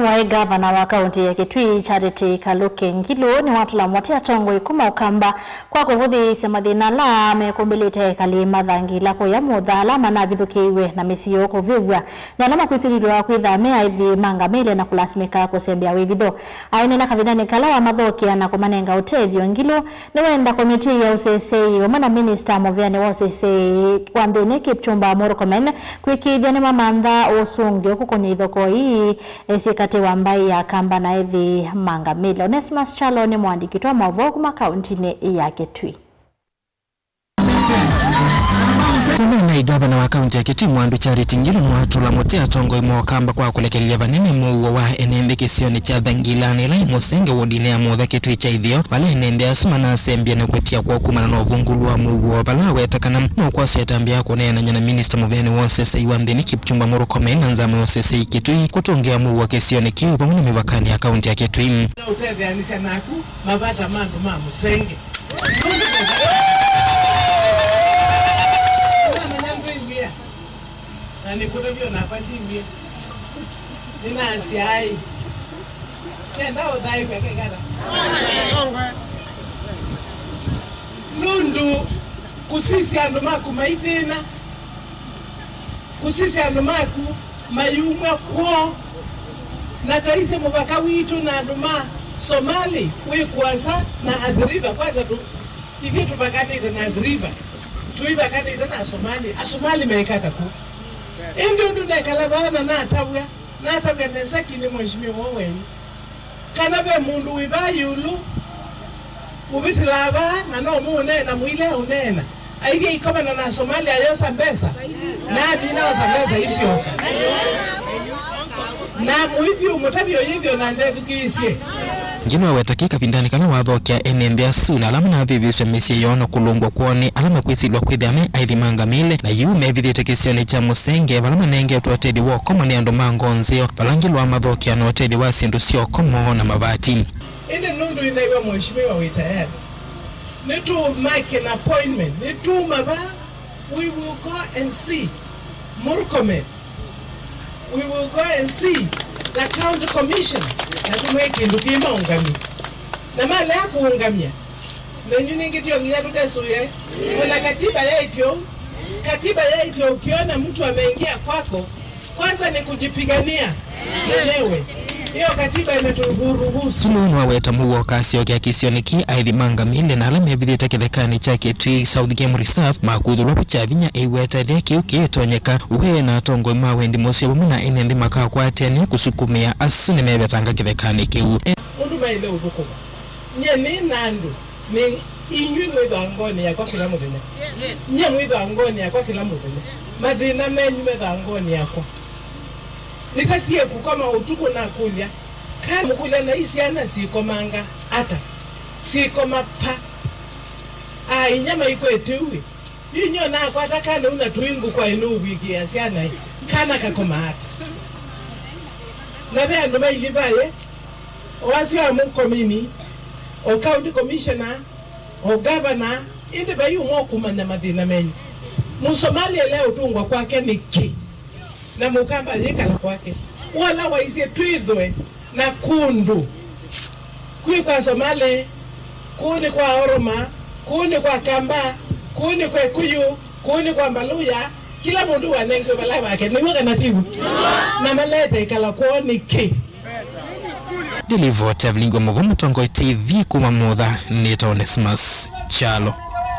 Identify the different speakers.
Speaker 1: wa gavana wa kaunti ya Kitui Charity Kaluke Ngilu ni watu la mwatia tongo ikuma ukamba kwa kuvuthi semathina la mekumbilite kali mathangi lako ya muthala mana vithukiwe na misiyo kuvivwa na alama kwisililwa kwithame aithi mangamile na kulasimika kusembea wivitho ainena kavinani kala wa mathokia na kumanenga utethio. Ngilu ni wenda komiti ya usesei wamana minister moviani wa usesei kwa nthini Kipchumba Murkomen kwikithia ni mamantha usungi kukonya ithoko hii esikate wambai ya kamba na hivi mangamile. Onesimus Chalo ni mwandiki wa mavogu makaunti ya Kitui.
Speaker 2: Kuna gavana wa kaunti ya Kitui Mwandu Charity Ngilu mwatula motea tongo imo kamba kwa kulekelia vanene muwa wa enende kisioni cha dhangilani la musenge wodinea muwa Kitui cha idhio wale enende asuma na asembia na kwetia kwa kumana na uvungulu wa muwa wala wetakana kwa setambia kone na nyana minister muveni wa usesei wa nthini Kipchumba Murkomen na nzame wa usesei Kitui kutongea muwa kisioni kiu pamuna mivakani ya kaunti ya Kitui.
Speaker 3: Utethia anisha naku mavata mandu ma musenge na nikutovyo na pandimia nina asiai kenda odai kwa kegara nundu kusisi andu maku maithina kusisi andu maku mayumwa kwa na taise mubaka witu na andu ma Somali wikuasa na Adriva kwanza tu hivi tupakanite na Adriva tuibakanite na Somali meikata ku Indi ndu nekalabana na atabwa nensaki ni mheshimiwa wenu kana be mundu wibayulu ubitilaba na no munena mwile unena aige ikoma na Somalia yosa mbesa na bina yosa mbesa ifyoka na muhivyo umutabio hivyo na ndethukisie
Speaker 2: Njino wetakika vindani kana wathokia enende asuna alama na viviswe misi yono kulungwa kuoni alama kwisilwa kwithame aithi mangamile na yume vithite kisioni cha musenge valama nenge tuatedi wokomo ni andu mangonzio valangilwa mathokia na otedi wa sindu siokomo na mavati.
Speaker 3: Indi nundu inaiwa mheshimiwa witayari nitu make an appointment nitu maba we will go and see Murkomen, we will go and see the county commission na tumweke ndukima ungamia na mala ya kuungamia na nyuni ngitio ngiya tukasuye kuna katiba yaitio ukiona mtu ameingia kwako kwanza ni kujipigania mwenyewe. Hiyo katiba imeturuhusu.
Speaker 2: Tumuno waweta muwa kasio kia kisioniki aithi mangamile na alame vidhita kithekani cha Kitui South Game Reserve makudhulu kuchavinya iweta dheki ukietonyeka uwe na tongo mawe ndi mosi wamuna inendi maka kwa teni kusukumia asuni mebetanga kithekani kiu.
Speaker 3: Undu maile udukuma nye ni nandu ni inyui mwidho angoni ya kwa kila mudine nye mwidho angoni ya kwa kila mudine madhina menyu mwidho angoni ya kwa nitakie kukoma utuku na kulia kama kulia na isiana sikomanga ata sikoma pa inyama iko etewe yinyo na kwa takane una tuingu kwa inu wiki ya siana kana kakoma ata na bea ndo mailibaye owasi wa Murkomini o county commissioner o governor indi bayu ngokumanya madhina menyu Musomalia leo tungwa kwake niki na mukamba yekala kwake wala waise twidhwe na kundu kui kwa Somali kuni kwa Oroma kuni kwa Kamba kuni kwa Kuyu kuni kwa Mbaluya kila mundu wanenge balaba wake ni waka natibu na malete ikala kwa niki
Speaker 2: Deliver Tevlingo Mugumu Tongo TV kuma mudha Neta Onesimus Chalo.